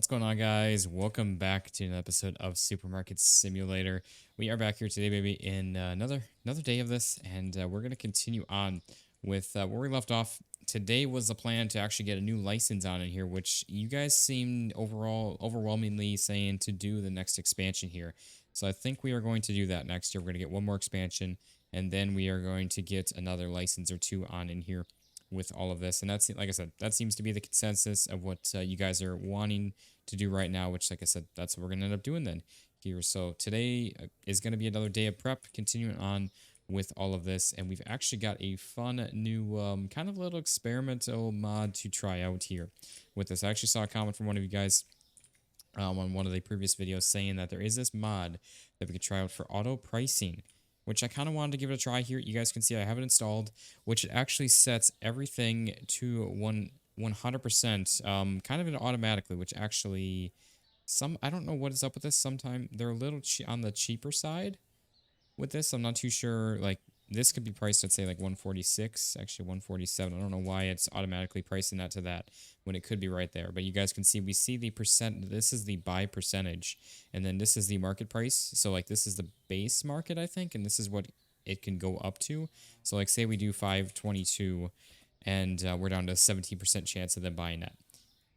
What's going on, guys? Welcome back to an episode of Supermarket Simulator. We are back here today, baby, in another day of this, and we're gonna continue on with where we left off. Today was the plan to actually get a new license on in here, which you guys seemed overall overwhelmingly saying to do the next expansion here. So I think we are going to do that next year. We're gonna get one more expansion, and then we are going to get another license or two on in here with all of this. And that's, like I said, that seems to be the consensus of what you guys are wanting to do right now, which, like I said, that's what we're going to end up doing then here. So today is going to be another day of prep, continuing on with all of this. And we've actually got a fun new kind of little experimental mod to try out here with this. I actually saw a comment from one of you guys on one of the previous videos saying that there is this mod that we could try out for auto pricing, which I kind of wanted to give it a try here. You guys can see I have it installed, which it actually sets everything to 100%, kind of automatically, which actually I don't know what is up with this. Sometimes they're a little on the cheaper side with this. I'm not too sure. Like, this could be priced at, say, like 146, actually 147. I don't know why it's automatically pricing that to that when it could be right there. But you guys can see, we see the percent. This is the buy percentage, and then this is the market price. So, like, this is the base market, I think, and this is what it can go up to. So, like, say we do 522, and we're down to 17% chance of them buying that.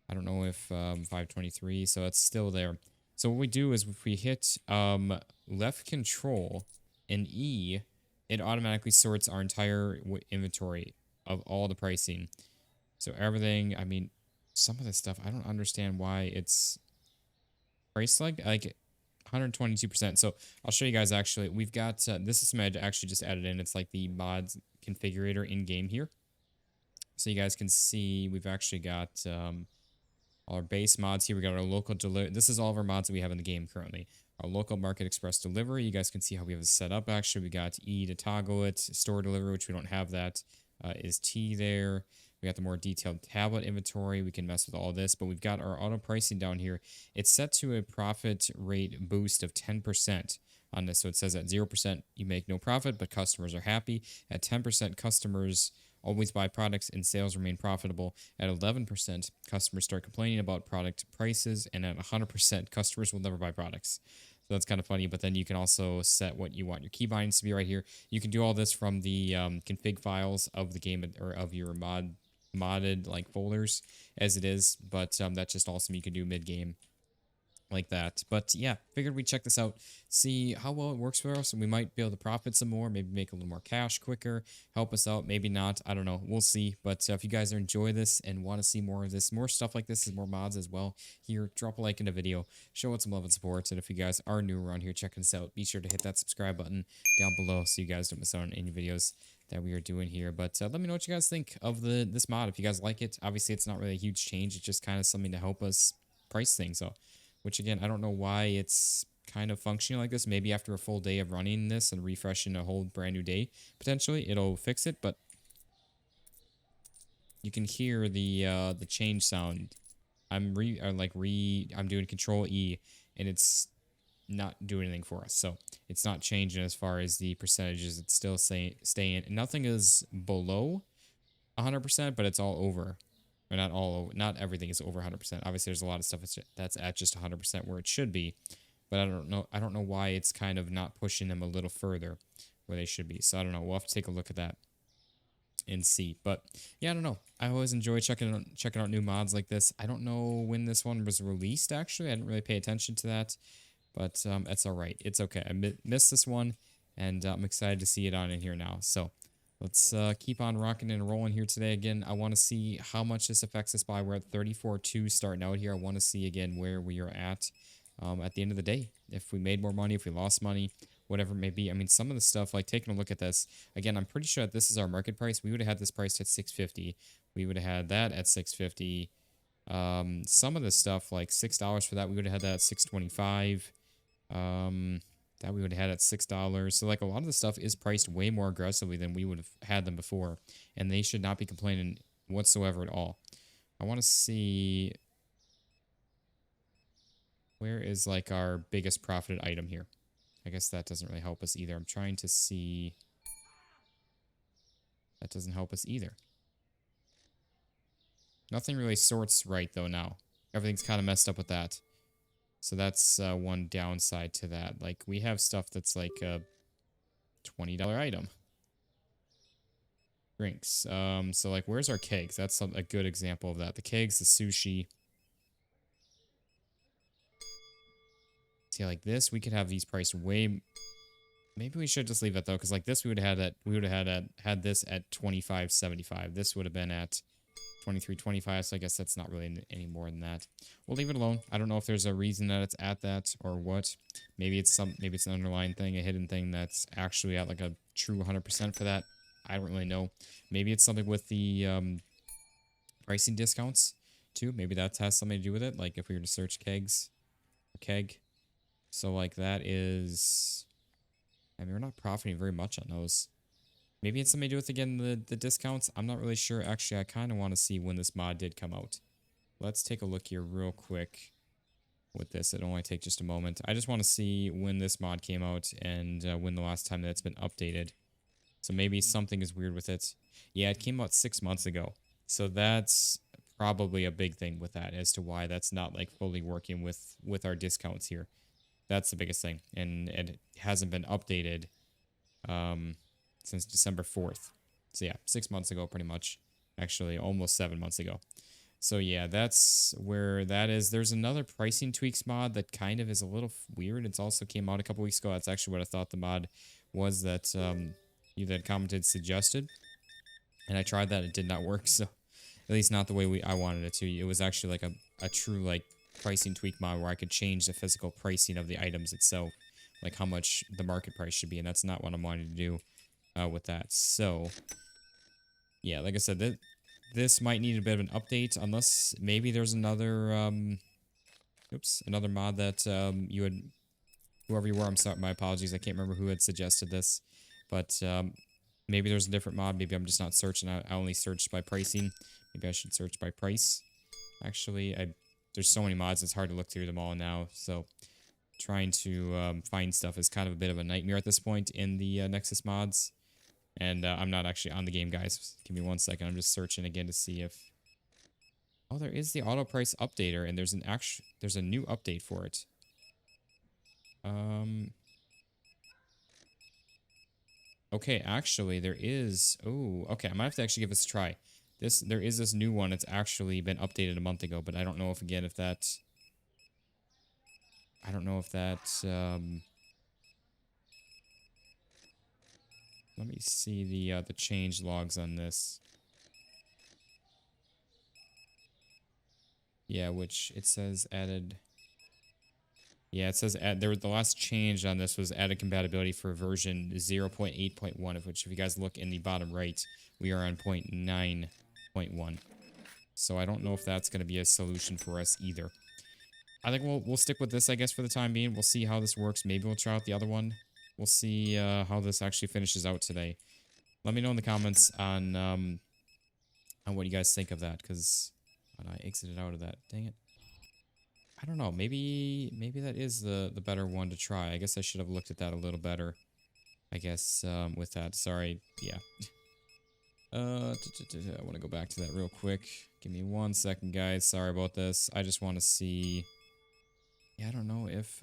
I don't know if 523, so it's still there. So what we do is if we hit left control and E, it automatically sorts our entire inventory of all the pricing. So everything, I mean, some of this stuff, I don't understand why it's priced like 122%. So I'll show you guys actually. We've got, this is some I actually just added in. It's like the mods configurator in game here. So you guys can see we've actually got our base mods here. We got our local delivery. This is all of our mods that we have in the game currently. Our local market express delivery. You guys can see how we have it set up. Actually, we got E to toggle it. Store delivery, which we don't have that, is T there. We got the more detailed tablet inventory. We can mess with all this, but we've got our auto pricing down here. It's set to a profit rate boost of 10% on this. So it says at 0%, you make no profit, but customers are happy. At 10%, customers always buy products and sales remain profitable. At 11%, customers start complaining about product prices, and at 100%, customers will never buy products. So that's kind of funny, but then you can also set what you want your key bindings to be right here. You can do all this from the config files of the game or of your modded like folders as it is, but that's just awesome. You can do mid-game like that. But yeah, figured we'd check this out, see how well it works for us, and we might be able to profit some more, maybe make a little more cash quicker, help us out, maybe not, I don't know, we'll see. But if you guys enjoy this and want to see more of this, more stuff like this, and more mods as well here, drop a like in the video, show it some love and support. And if you guys are new around here checking this out, be sure to hit that subscribe button down below so you guys don't miss out on any videos that we are doing here. But let me know what you guys think of this mod. If you guys like it, obviously it's not really a huge change, it's just kind of something to help us price things. So, which again, I don't know why it's kind of functioning like this. Maybe after a full day of running this and refreshing a whole brand new day, potentially it'll fix it. But you can hear the change sound. I'm doing Control E, and it's not doing anything for us. So it's not changing as far as the percentages. It's still staying. Nothing is below 100%, but it's all over. Or not all, not everything is over 100%. Obviously, there's a lot of stuff that's at just 100% where it should be, but I don't know why it's kind of not pushing them a little further where they should be. So I don't know. We'll have to take a look at that and see. But yeah, I don't know. I always enjoy checking out new mods like this. I don't know when this one was released. Actually, I didn't really pay attention to that, but it's all right. It's okay. I missed this one, and I'm excited to see it on in here now. So let's keep on rocking and rolling here today. Again, I want to see how much this affects us by. We're at 34.2 starting out here. I want to see, again, where we are at the end of the day. If we made more money, if we lost money, whatever it may be. I mean, some of the stuff, like taking a look at this, again, I'm pretty sure that this is our market price. We would have had this priced at 650. We would have had that at 650. Some of the stuff, like $6 for that, we would have had that at 625. That we would have had at $6. So like a lot of the stuff is priced way more aggressively than we would have had them before, and they should not be complaining whatsoever at all. I want to see where is like our biggest profited item here. I guess that doesn't really help us either. I'm trying to see. That doesn't help us either. Nothing really sorts right though now. Everything's kind of messed up with that. So that's one downside to that. Like, we have stuff that's like a $20 item. Drinks. So like, where's our kegs? That's a good example of that. The kegs, the sushi. See, like this, we could have these priced way. Maybe we should just leave it though, because like this, we would have had this at 25.75. This would have been at 23.25. So I guess that's not really any more than that. We'll leave it alone. I don't know if there's a reason that it's at that or what. Maybe it's an underlying thing, a hidden thing that's actually at like a true 100% for that. I don't really know. Maybe it's something with the pricing discounts too. Maybe that has something to do with it. Like if we were to search kegs, keg. So like that is, I mean, we're not profiting very much on those. Maybe it's something to do with, again, the discounts. I'm not really sure. Actually, I kind of want to see when this mod did come out. Let's take a look here real quick with this. It'll only take just a moment. I just want to see when this mod came out and when the last time that it's been updated. So maybe something is weird with it. Yeah, it came out 6 months ago. So that's probably a big thing with that as to why that's not like fully working with our discounts here. That's the biggest thing. And it hasn't been updated since December 4th. So yeah, 6 months ago pretty much. Actually, almost 7 months ago. So yeah, that's where that is. There's another pricing tweaks mod that kind of is a little weird. It's also came out a couple weeks ago. That's actually what I thought the mod was that you that commented suggested. And I tried that. It did not work. So at least not the way I wanted it to. It was actually like a true like pricing tweak mod where I could change the physical pricing of the items itself. Like how much the market price should be. And that's not what I'm wanting to do with that. So yeah, like I said, this might need a bit of an update, unless maybe there's another another mod that you had, whoever you were, I'm sorry, my apologies, I can't remember who had suggested this, but maybe there's a different mod. Maybe I'm just not searching. I only searched by pricing. Maybe I should search by price. Actually, there's so many mods, it's hard to look through them all now, so trying to find stuff is kind of a bit of a nightmare at this point in the Nexus mods. And I'm not actually on the game, guys. Give me 1 second. I'm just searching again to see if... Oh, there is the auto price updater, and there's a new update for it. Okay, actually, there is... Oh, okay. I might have to actually give this a try. There is this new one. It's actually been updated a month ago, but I don't know if, again, if that... I don't know if that... Let me see the change logs on this. Yeah, which it says added. Yeah, it says the last change on this was added compatibility for version 0.8.1, of which, if you guys look in the bottom right, we are on 0.9.1. So I don't know if that's going to be a solution for us either. I think we'll stick with this, I guess, for the time being. We'll see how this works. Maybe we'll try out the other one. We'll see how this actually finishes out today. Let me know in the comments on what you guys think of that, because I exited out of that. Dang it. I don't know. Maybe that is the better one to try. I guess I should have looked at that a little better. I guess with that. Sorry. Yeah. I want to go back to that real quick. Give me 1 second, guys. Sorry about this. I just want to see. Yeah, I don't know if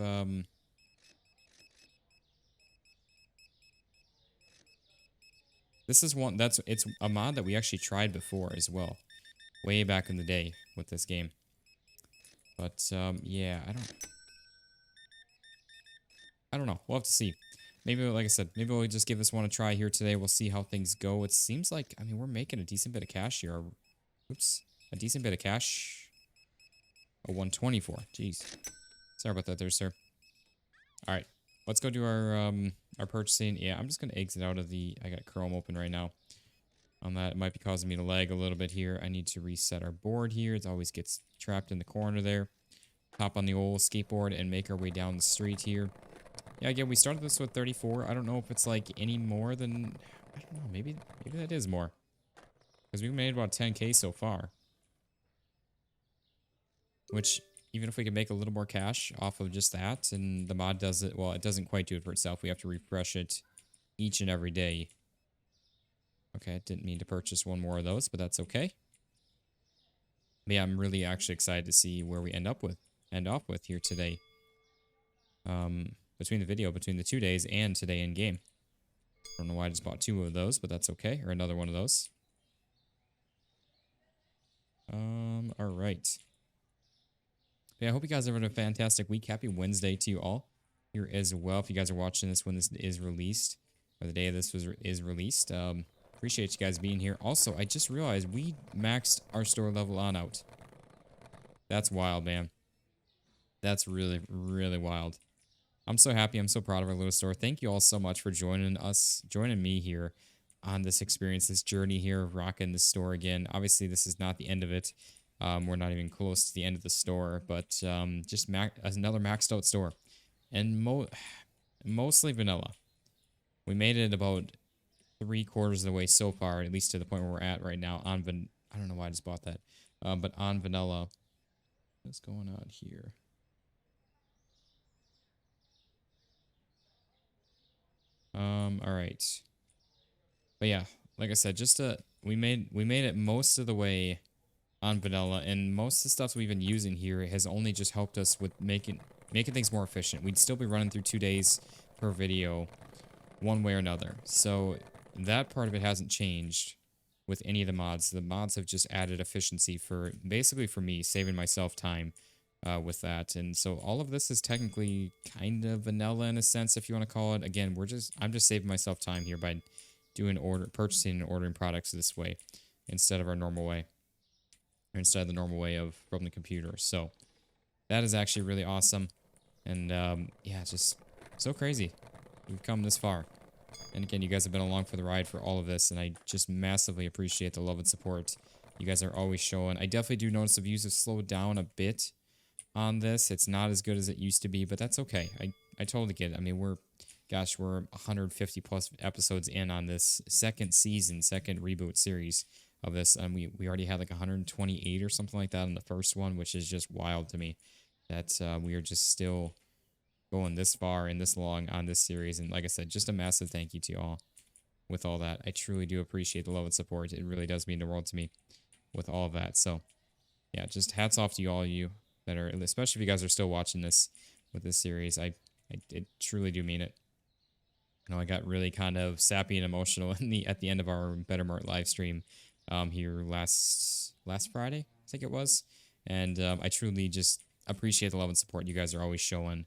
this is one it's a mod that we actually tried before as well, way back in the day with this game. But yeah, I don't know. We'll have to see. Maybe, like I said, maybe we'll just give this one a try here today. We'll see how things go. It seems like, I mean, we're making a decent bit of cash here. Oops, a decent bit of cash. A 124. Jeez. Sorry about that there, sir. All right. Let's go do our purchasing. Yeah, I'm just going to exit out of the... I got Chrome open right now. On that, it might be causing me to lag a little bit here. I need to reset our board here. It always gets trapped in the corner there. Hop on the old skateboard and make our way down the street here. Yeah, again, we started this with 34. I don't know if it's like any more than... I don't know. Maybe that is more. Because we've made about 10K so far. Which... Even if we can make a little more cash off of just that, and the mod does it, well, it doesn't quite do it for itself. We have to refresh it each and every day. Okay, I didn't mean to purchase one more of those, but that's okay. But yeah, I'm really actually excited to see where we end up with here today. Between the video, between the 2 days and today in game. I don't know why I just bought two of those, but that's okay. Or another one of those. All right. Yeah, I hope you guys are having a fantastic week. Happy Wednesday to you all here as well. If you guys are watching this when this is released, or the day of this is released, appreciate you guys being here. Also, I just realized we maxed our store level on out. That's wild, man. That's really, really wild. I'm so happy. I'm so proud of our little store. Thank you all so much for joining me here on this experience, this journey here of rocking the store again. Obviously, this is not the end of it. We're not even close to the end of the store, but just another maxed out store. And mostly vanilla. We made it about 3/4 of the way so far, at least to the point where we're at right now on I don't know why I just bought that. But on vanilla. What's going on here? All right. But yeah, like I said, just we made it most of the way on vanilla, and most of the stuff we've been using here has only just helped us with making things more efficient. We'd still be running through 2 days per video, one way or another. So that part of it hasn't changed with any of the mods. The mods have just added efficiency for basically for me, saving myself time with that. And so all of this is technically kind of vanilla in a sense, if you want to call it. Again, I'm just saving myself time here by purchasing and ordering products this way instead of our normal way, or instead of the normal way of from the computer. So that is actually really awesome. And yeah, just so crazy. We've come this far. And again, you guys have been along for the ride for all of this, and I just massively appreciate the love and support you guys are always showing. I definitely do notice the views have slowed down a bit on this. It's not as good as it used to be, but that's okay. I totally get it. I mean, we're 150 plus episodes in on this second reboot series of this, and we already had like 128 or something like that on the first one, which is just wild to me that we are just still going this far and this long on this series. And like I said, just a massive thank you to you all with all that. I truly do appreciate the love and support. It really does mean the world to me with all of that. So yeah, just hats off to you all you that are, especially if you guys are still watching this with this series. I truly do mean it. You know, I got really kind of sappy and emotional at the end of our Better Mart live stream here last Friday, I think it was. And I truly just appreciate the love and support you guys are always showing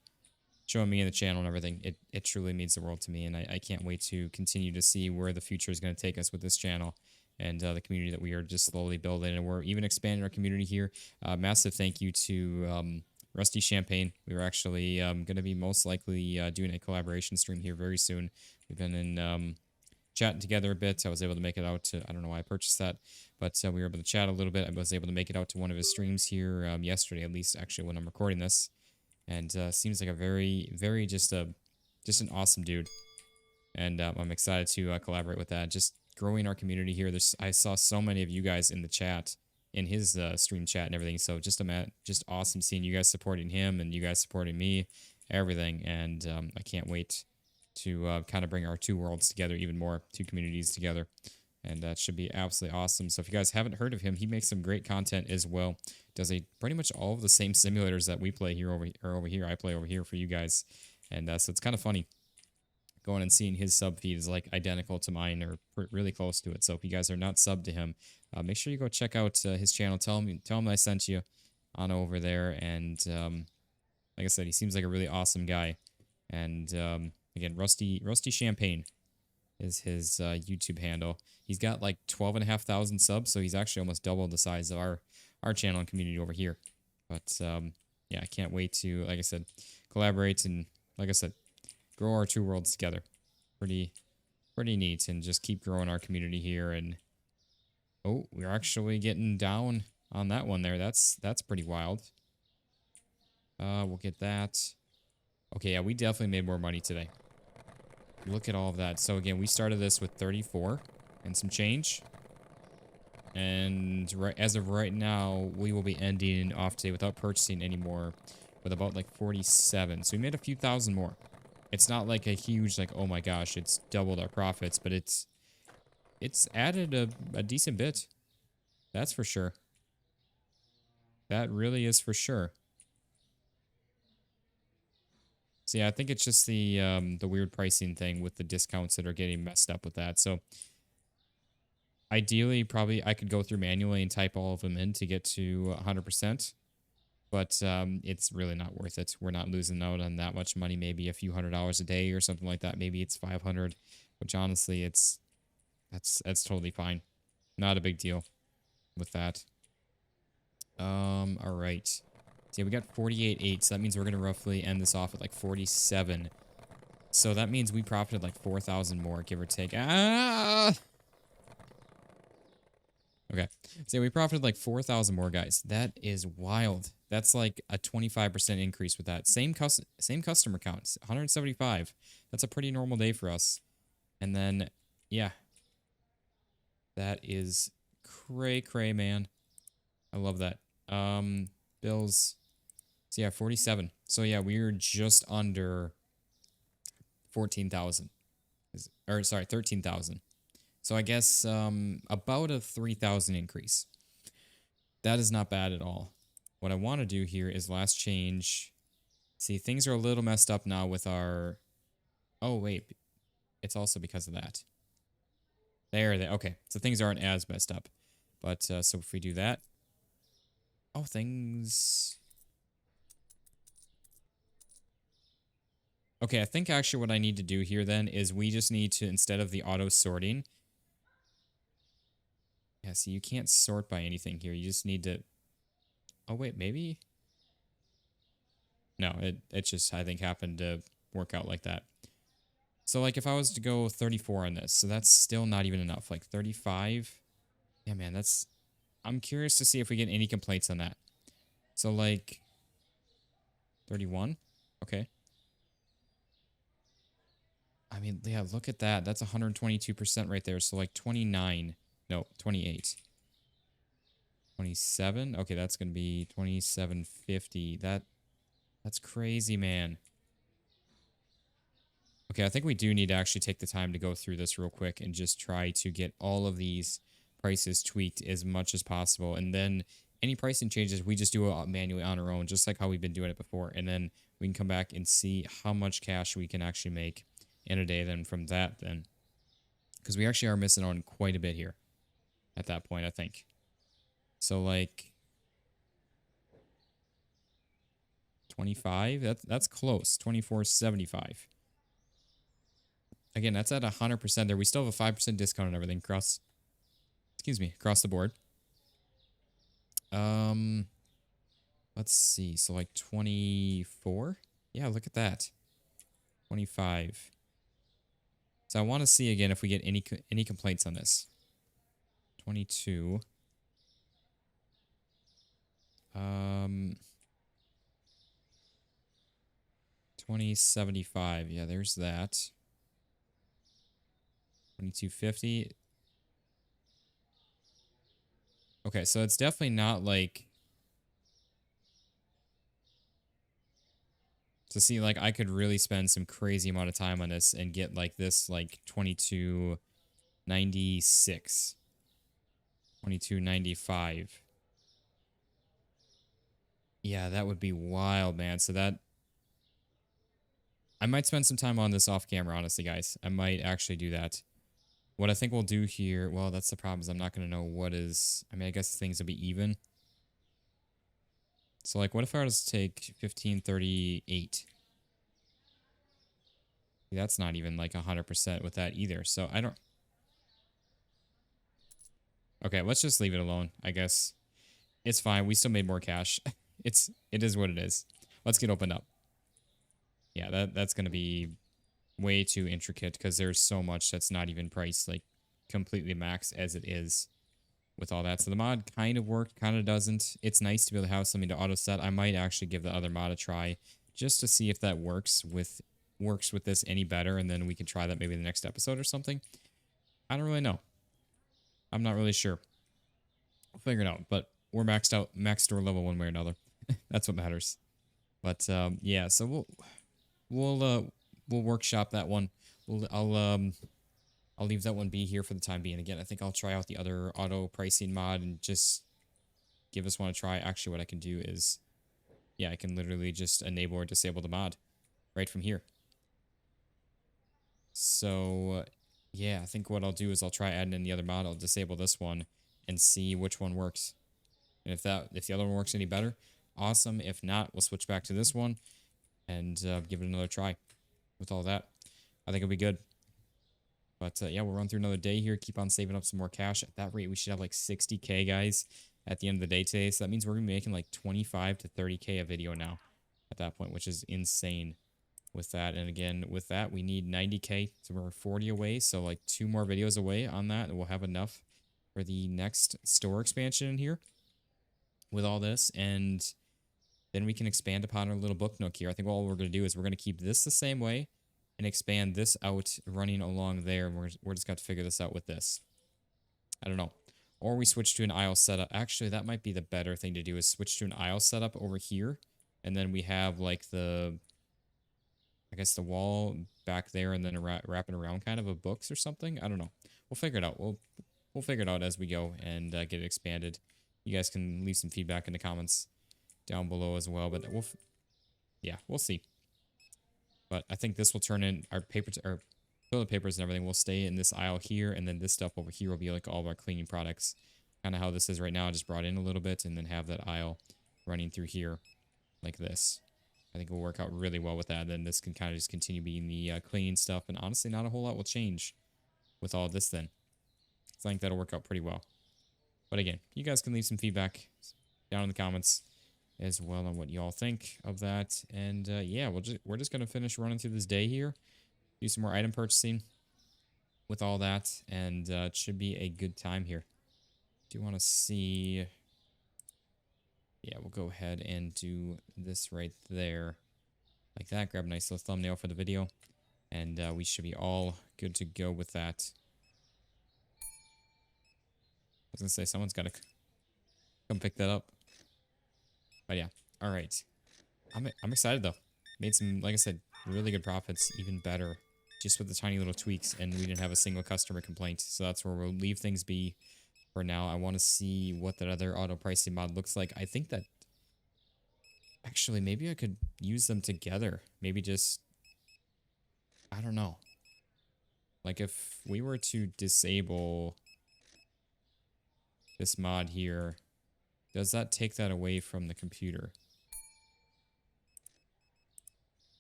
me in the channel and everything. It truly means the world to me, and I can't wait to continue to see where the future is going to take us with this channel and the community that we are just slowly building. And we're even expanding our community here. Massive thank you to Rusty Champagne. We were actually going to be most likely doing a collaboration stream here very soon. We've been in chatting together a bit. I was able to make it out to, I don't know why I purchased that, but we were able to chat a little bit. I was able to make it out to one of his streams here yesterday, at least actually when I'm recording this. And seems like a very just an awesome dude, and I'm excited to collaborate with that. Just growing our community here. I saw so many of you guys in the chat, in his stream chat and everything. So just awesome seeing you guys supporting him and you guys supporting me, everything. And I can't wait to kind of bring our two worlds together even more, two communities together. And that should be absolutely awesome. So if you guys haven't heard of him, he makes some great content as well. Does pretty much all of the same simulators that we play here over here. I play over here for you guys. And so it's kind of funny going and seeing his sub feed is like identical to mine or really close to it. So if you guys are not subbed to him, make sure you go check out his channel. Tell him I sent you on over there. And like I said, he seems like a really awesome guy. And again, Rusty Champagne is his YouTube handle. He's got like 12,500 subs, so he's actually almost double the size of our channel and community over here. But yeah, I can't wait to, like I said, collaborate and, like I said, grow our two worlds together. Pretty neat, and just keep growing our community here. And oh, we're actually getting down on that one there. That's pretty wild. We'll get that. Okay, yeah, we definitely made more money today. Look at all of that. So again, we started this with 34 and some change. And as of right now, we will be ending off today without purchasing anymore with about like 47. So we made a few thousand more. It's not like a huge, like, oh my gosh, it's doubled our profits, but it's added a decent bit. That's for sure. That really is for sure. So yeah, I think it's just the weird pricing thing with the discounts that are getting messed up with that. So ideally, probably I could go through manually and type all of them in to get to 100%. But it's really not worth it. We're not losing out on that much money. Maybe a few $100s a day or something like that. Maybe it's 500, which honestly, that's totally fine. Not a big deal with that. All right. So yeah, we got 48.8. So that means we're gonna roughly end this off at like 47. So that means we profited like 4,000 more, give or take. Ah. Okay. So yeah, we profited like 4,000 more, guys. That is wild. That's like a 25% increase with that. Same customer count, 175. That's a pretty normal day for us. And then, yeah, that is cray, man. I love that. Bills. So yeah, 47. So yeah, we are just under 14,000. Or sorry, 13,000. So I guess about a 3,000 increase. That is not bad at all. What I want to do here is last change. See, things are a little messed up now with our... Oh, wait. It's also because of that. There, they... Okay, so things aren't as messed up. But, so if we do that... Oh, things... Okay, I think actually what I need to do here then is we just need to, instead of the auto sorting... Yeah, see, you can't sort by anything here. You just need to... Oh, wait, maybe... No, it just, I think, happened to work out like that. So, like, if I was to go 34 on this, so that's still not even enough. Like, 35? Yeah, man, that's... I'm curious to see if we get any complaints on that. So, like... 31? Okay. I mean, yeah, look at that. That's 122% right there. So, like, 29. No, 28. 27? Okay, that's going to be 2750. That's crazy, man. Okay, I think we do need to actually take the time to go through this real quick and just try to get all of these prices tweaked as much as possible. And then any pricing changes, we just do it manually on our own, just like how we've been doing it before. And then we can come back and see how much cash we can actually make in a day then from that then. Because we actually are missing on quite a bit here at that point, I think. So like 25, that's close. 24.75. Again, that's at 100% there. We still have a 5% discount on everything across the board. Let's see. So like 24? Yeah, look at that. 25. So I want to see again if we get any complaints on this. 22. 2075. Yeah, there's that. 2250. Okay, so it's definitely not like... To see, like, I could really spend some crazy amount of time on this and get, like, this, like, 2296. 2295. Yeah, that would be wild, man. So that... I might spend some time on this off camera, honestly, guys. I might actually do that. What I think we'll do here... Well, that's the problem, is I'm not going to know what is... I mean, I guess things will be even. So, like, what if I was to take 1538? That's not even, like, 100% with that either. So, I don't... Okay, let's just leave it alone, I guess. It's fine. We still made more cash. It is what it is. Let's get opened up. Yeah, that's going to be way too intricate because there's so much that's not even priced, like, completely max as it is with all that. So the mod kind of worked, kind of doesn't. It's nice to be able to have something to auto set. I might actually give the other mod a try just to see if that works with this any better, and then we can try that maybe the next episode or something. I don't really know. I'm not really sure. We'll figure it out, but we're maxed out, max store level one way or another. That's what matters. But yeah, so we'll workshop that one. I'll leave that one be here for the time being. Again, I think I'll try out the other auto pricing mod and just give this one a try, actually what I can do is, yeah, I can literally just enable or disable the mod right from here. So, yeah, I think what I'll do is I'll try adding in the other mod. I'll disable this one and see which one works. And if the other one works any better, awesome. If not, we'll switch back to this one and give it another try. With all that, I think it'll be good. But yeah, we'll run through another day here. Keep on saving up some more cash. At that rate, we should have like 60K, guys, at the end of the day today. So that means we're going to be making like 25 to 30K a video now at that point, which is insane with that. And again, with that, we need 90K. So we're 40 away. So like 2 more videos away on that. And we'll have enough for the next store expansion in here with all this. And then we can expand upon our little book nook here. I think all we're going to do is we're going to keep this the same way and expand this out running along there. And we're just got to figure this out with this. I don't know. Or we switch to an aisle setup. Actually, that might be the better thing to do is switch to an aisle setup over here. And then we have like the, I guess the wall back there and then wrapping around kind of a books or something. I don't know. We'll figure it out. We'll figure it out as we go and get it expanded. You guys can leave some feedback in the comments down below as well. But we'll see. But I think this will turn in our paper, our toilet papers and everything will stay in this aisle here. And then this stuff over here will be like all of our cleaning products. Kind of how this is right now. I just brought in a little bit and then have that aisle running through here like this. I think it will work out really well with that. Then this can kind of just continue being the cleaning stuff. And honestly, not a whole lot will change with all of this then. So I think that'll work out pretty well. But again, you guys can leave some feedback down in the comments as well on what y'all think of that. And yeah, we're just going to finish running through this day here. Do some more item purchasing with all that. And it should be a good time here. Do you want to see... Yeah, we'll go ahead and do this right there. Like that. Grab a nice little thumbnail for the video. And we should be all good to go with that. I was going to say, someone's got to come pick that up. But yeah, all right. I'm excited, though. Made some, like I said, really good profits. Even better. Just with the tiny little tweaks. And we didn't have a single customer complaint. So that's where we'll leave things be. For now, I want to see what that other auto pricing mod looks like. I think that actually maybe I could use them together. Maybe just, I don't know. Like if we were to disable this mod here, does that take that away from the computer?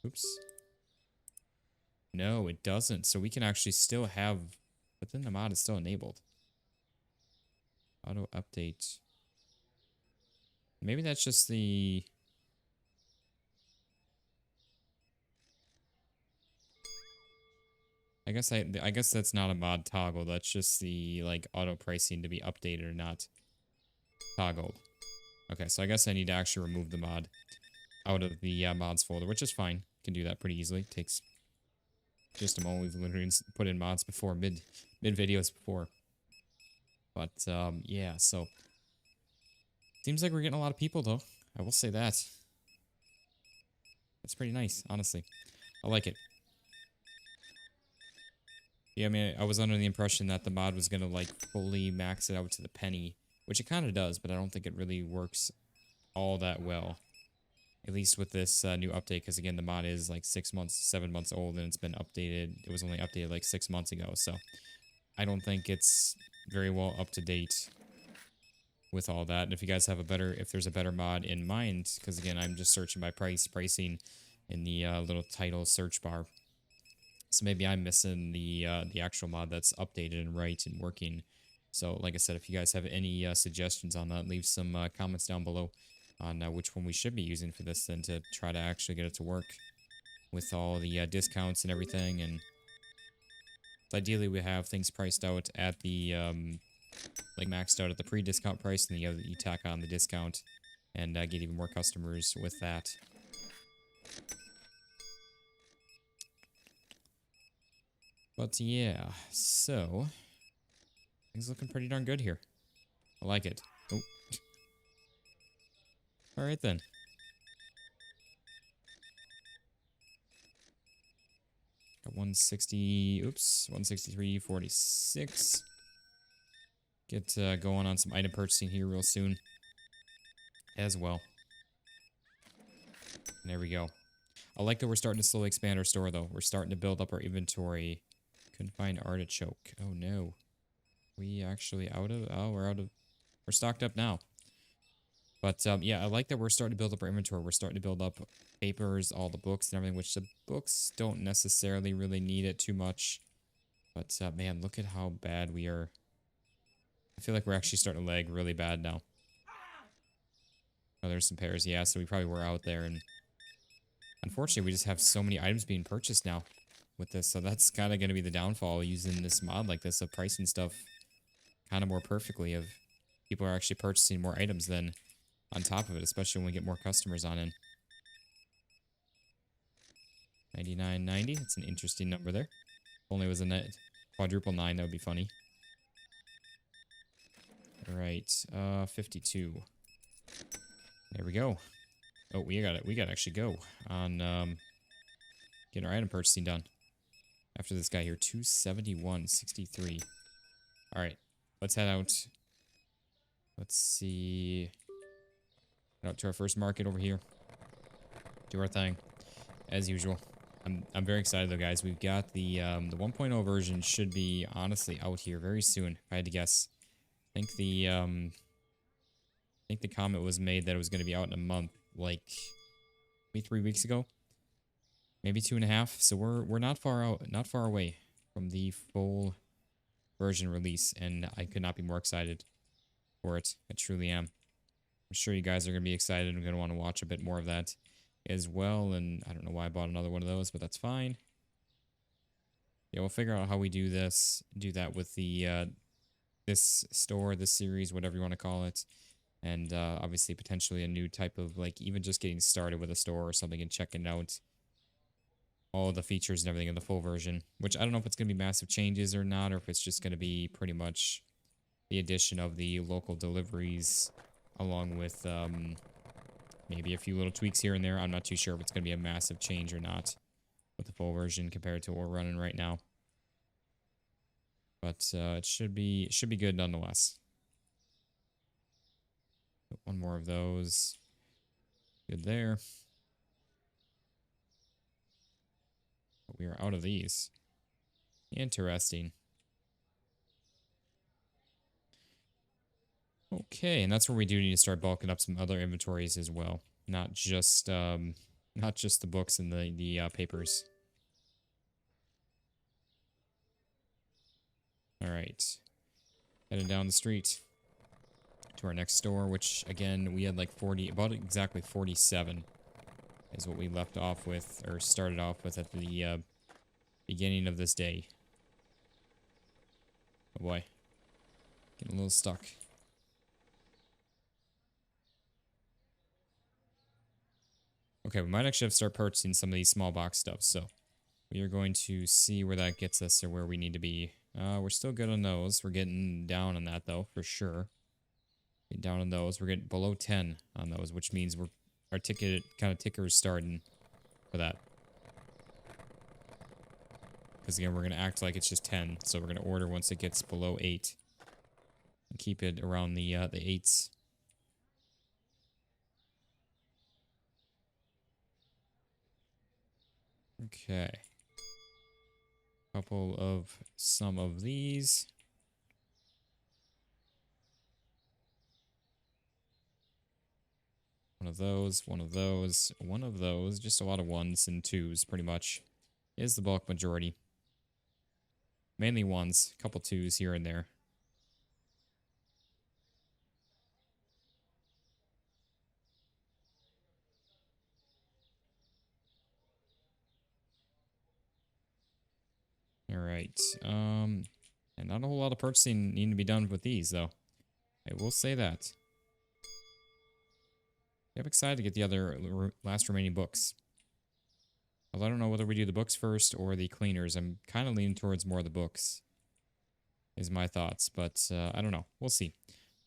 Oops. No, it doesn't. So we can actually still have, but then the mod is still enabled. Auto update. Maybe that's just the... I guess that's not a mod toggle. That's just the like auto pricing to be updated or not toggled. Okay, so I guess I need to actually remove the mod out of the mods folder, which is fine. Can do that pretty easily. Takes just a moment. We've literally put in mods before mid videos before. But, yeah, so... Seems like we're getting a lot of people, though. I will say that. That's pretty nice, honestly. I like it. Yeah, I mean, I was under the impression that the mod was gonna, like, fully max it out to the penny. Which it kind of does, but I don't think it really works all that well. At least with this new update, because, again, the mod is, like, 7 months old, and it's been updated. It was only updated, like, 6 months ago, so... I don't think it's very well up to date with all that. And if you guys have if there's a better mod in mind, because again, I'm just searching by pricing in the little title search bar. So maybe I'm missing the actual mod that's updated and right and working. So like I said, if you guys have any suggestions on that, leave some comments down below on which one we should be using for this then to try to actually get it to work with all the discounts and everything. And ideally, we have things priced out at the, like maxed out at the pre-discount price, and you tack on the discount and get even more customers with that. But yeah, so, things looking pretty darn good here. I like it. Oh. Alright then. Got 160, oops, 163.46. Get going on some item purchasing here real soon. as well. And there we go. I like that we're starting to slowly expand our store, though. We're starting to build up our inventory. Couldn't find artichoke. Oh, no. We actually out of... Oh, we're out of... We're stocked up now. But, yeah, I like that we're starting to build up our inventory. We're starting to build up papers, all the books and everything, which the books don't necessarily really need it too much. But, man, look at how bad we are. I feel like we're actually starting to lag really bad now. Oh, there's some pears. Yeah, so we probably were out there. And unfortunately, we just have so many items being purchased now with this. So that's kind of going to be the downfall using this mod like this of pricing stuff kind of more perfectly. Of people are actually purchasing more items than on top of it, especially when we get more customers on in. 99.90. That's an interesting number there. If only it was a net quadruple 9, that would be funny. All right, 52. There we go. Oh, we got it. We got to actually go on getting our item purchasing done. After this guy here, 271.63. All right, let's head out. Let's see. Head out to our first market over here. Do our thing, as usual. I'm very excited though, guys. We've got the 1.0 version should be honestly out here very soon. If I had to guess, I think the comment was made that it was going to be out in a month, like maybe 3 weeks ago, maybe 2.5. So we're not far out, not far away from the full version release, and I could not be more excited for it. I truly am. I'm sure you guys are going to be excited and going to want to watch a bit more of that as well. And I don't know why I bought another one of those, but that's fine. Yeah, we'll figure out how we do this, do that with the this store, this series, whatever you want to call it. And obviously potentially a new type of, like, even just getting started with a store or something and checking out all the features and everything in the full version. Which I don't know if it's going to be massive changes or not, or if it's just going to be pretty much the addition of the local deliveries along with maybe a few little tweaks here and there. I'm not too sure if it's going to be a massive change or not with the full version compared to what we're running right now. But it should be good nonetheless. One more of those. Good there. But we are out of these. Interesting. Okay, and that's where we do need to start bulking up some other inventories as well. Not just the books and the papers. All right. Heading down the street to our next store, which again we had like 40, about exactly 47 is what we left off with, or started off with at the beginning of this day. Oh boy, getting a little stuck. Okay, we might actually have to start purchasing some of these small box stuff, so we are going to see where that gets us or where we need to be. We're still good on those. We're getting down on that though, for sure. Get down on those. We're getting below 10 on those, which means our ticket kind of ticker is starting for that. Because again, we're going to act like it's just 10, so we're going to order once it gets below 8. And keep it around the 8s. Okay. Couple of some of these. One of those, one of those, one of those. Just a lot of 1s and 2s, pretty much, is the bulk majority. Mainly 1s, a couple 2s here and there. Alright, and not a whole lot of purchasing needing to be done with these, though. I will say that. I'm excited to get the other last remaining books. Although I don't know whether we do the books first or the cleaners. I'm kind of leaning towards more of the books, is my thoughts. But I don't know. We'll see.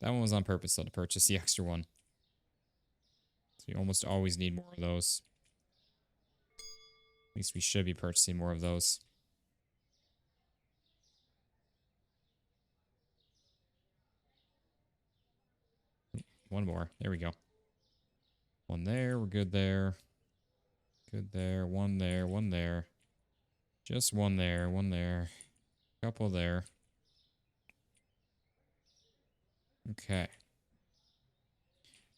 That one was on purpose, though, to purchase the extra one. So you almost always need more of those. At least we should be purchasing more of those. One more. There we go. One there. We're good there. Good there. One there. One there. Just one there. One there. Couple there. Okay.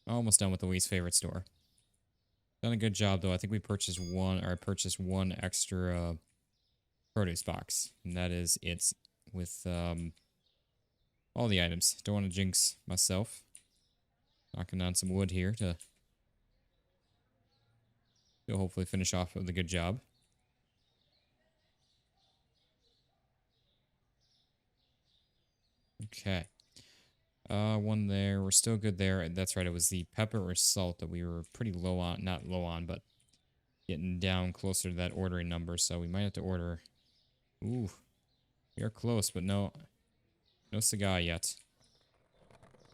Almost done with the least favorite store. Done a good job though. I think we purchased one, or I purchased one extra produce box, and that is it with all the items. Don't want to jinx myself. Knocking on some wood here to hopefully finish off with a good job. Okay. One there. We're still good there. That's right. It was the pepper or salt that we were pretty low on. Not low on, but getting down closer to that ordering number. So we might have to order. Ooh. We are close, but no cigar yet.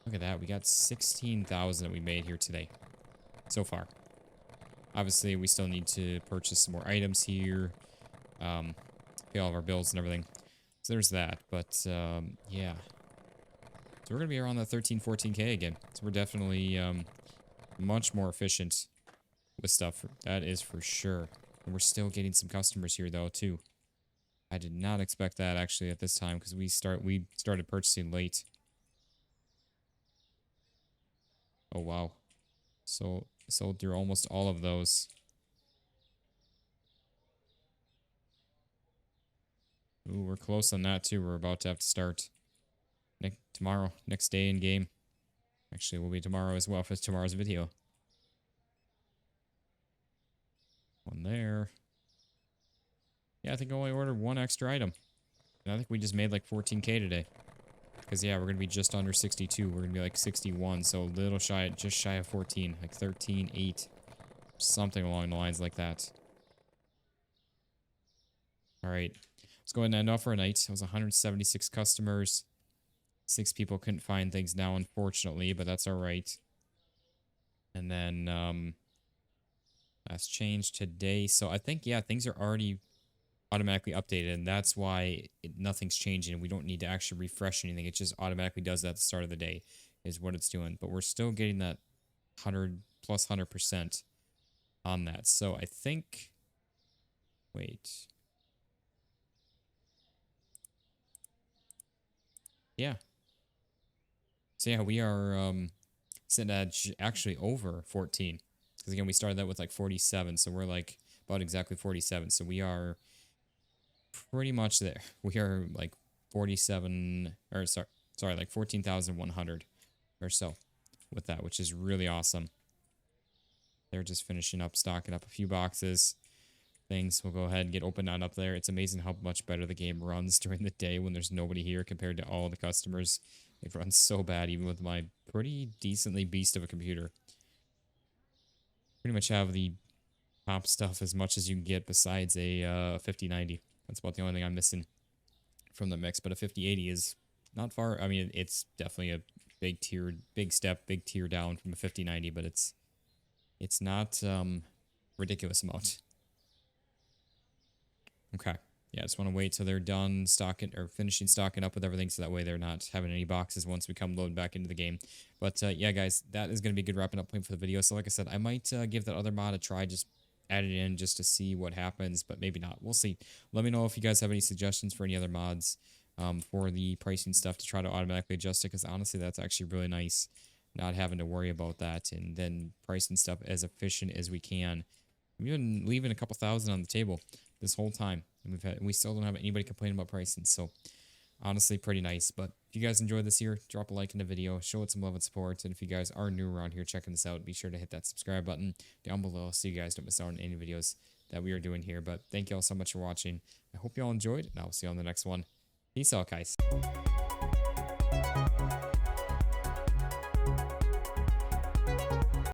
Look at that. We got 16,000 that we made here today. So far. Obviously, we still need to purchase some more items here. Pay all of our bills and everything. So there's that. But, yeah. So we're going to be around that 13, 14K again. So we're definitely much more efficient with stuff. That is for sure. And we're still getting some customers here, though, too. I did not expect that, actually, at this time. Because we started purchasing late. Oh, wow. So sold through almost all of those. Ooh, we're close on that, too. We're about to have to start tomorrow, next day in game. Actually, it will be tomorrow as well for tomorrow's video. One there. Yeah, I think I only ordered one extra item. And I think we just made like 14K today. Because, yeah, we're going to be just under 62. We're going to be like 61. So a little shy, just shy of 14. Like 13, 8. Something along the lines like that. Alright. Let's go ahead and end off our night. It was 176 customers. 6 people couldn't find things now, unfortunately. But that's alright. And then, that's changed today. So I think, yeah, things are already automatically updated, and that's why nothing's changing. We don't need to actually refresh anything. It just automatically does that at the start of the day is what it's doing. But we're still getting that 100 plus 100% on that. So I think, wait. Yeah. So yeah, we are sitting at actually over 14. Because again, we started that with like 47. So we're like about exactly 47. So we are pretty much there. We are like 47, or sorry, like 14,100 or so with that, which is really awesome. They're just finishing up, stocking up a few boxes. Things will go ahead and get opened on up there. It's amazing how much better the game runs during the day when there's nobody here compared to all the customers. It runs so bad, even with my pretty decently beast of a computer. Pretty much have the top stuff as much as you can get besides a 5090. That's about the only thing I'm missing from the mix, but a 5080 is not far. I mean, it's definitely a big tier down from a 5090, but it's not ridiculous amount. Okay. Yeah, I just want to wait till they're done stocking or finishing stocking up with everything, so that way they're not having any boxes once we come load back into the game. But yeah, guys, that is going to be a good wrapping up point for the video. So like I said, I might give that other mod a try, just add it in just to see what happens, but maybe not. We'll see. Let me know if you guys have any suggestions for any other mods for the pricing stuff to try to automatically adjust it, because honestly, that's actually really nice, not having to worry about that, and then pricing stuff as efficient as we can. We've been leaving a couple thousand on the table this whole time, and we still don't have anybody complaining about pricing. So honestly, pretty nice. But if you guys enjoyed this here, drop a like in the video, show it some love and support. And if you guys are new around here checking this out, be sure to hit that subscribe button down below so you guys don't miss out on any videos that we are doing here. But thank you all so much for watching. I hope you all enjoyed, and I'll see you on the next one. Peace out, guys.